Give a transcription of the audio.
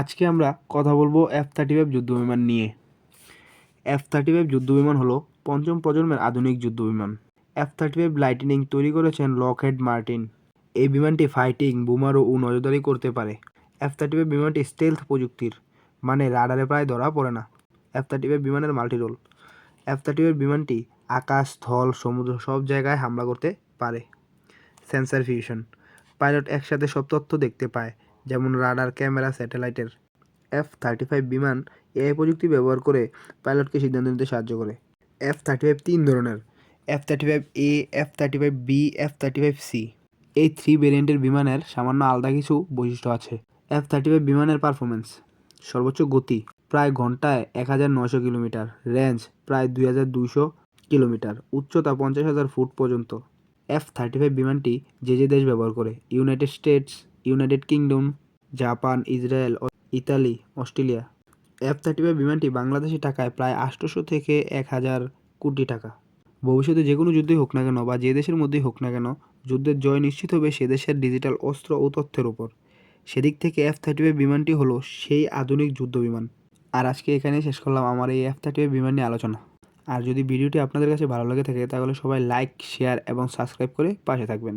আজকে আমরা কথা বলবো F-35 যুদ্ধবিমান নিয়ে। F-35 যুদ্ধবিমান হলো পঞ্চম প্রজন্মের আধুনিক যুদ্ধবিমান। F-35 লাইটনিং তৈরি করেছেন লকহেড মার্টিন। এই বিমানটি ফাইটিং, বোমারু ও নজরদারি করতে পারে। F-35 বিমানটি স্টেলথ প্রযুক্তির, মানে রাডারে প্রায় ধরা পড়ে না। F-35 বিমানের মাল্টি রোল। F-35 বিমানটি আকাশ, স্থল, সমুদ্র সব জায়গায় হামলা করতে পারে। সেন্সর ফিউশন, পাইলট একসাথে সব তথ্য দেখতে পায়, যেমন রাডার, ক্যামেরা, স্যাটেলাইটের। F-35 বিমান এআই প্রযুক্তি ব্যবহার করে পাইলটকে সিদ্ধান্ত নিতে সাহায্য করে। F-35 তিন ধরনের: F-35A, F-35B, F-35C। এই 3 ভেরিয়েন্টের বিমানের সামান্য আলাদা কিছু বৈশিষ্ট্য আছে। F-35 বিমানের পারফরমেন্স: সর্বোচ্চ গতি প্রায় ঘন্টায় 1900 কিলোমিটার, রেঞ্জ প্রায় 2200 কিলোমিটার, উচ্চতা 50,000 ফুট পর্যন্ত। F-35 বিমানটি যে দেশ ব্যবহার করে: United states, United kingdom, Japan, Israel, Italy, Australia. F-35 বিমানটি বাংলাদেশি টাকায় প্রায় 800 থেকে 1000 কোটি টাকা। ভবিষ্যতে যে কোনো যুদ্ধই হোক না কেন বা যে দেশের মধ্যেই হোক না কেন, যুদ্ধের জয় নিশ্চিত হবে সে দেশের ডিজিটাল অস্ত্র ও তথ্যের উপর। সেদিক থেকে F-35 বিমানটি হলো সেই আধুনিক যুদ্ধ বিমান। আর আজকে এখানেই শেষ করলাম আমার এই F-35 বিমান নিয়ে আলোচনা। আর যদি ভিডিওটি আপনাদের কাছে ভালো লেগে থাকে তাহলে সবাই লাইক, শেয়ার এবং সাবস্ক্রাইব করে পাশে থাকবেন।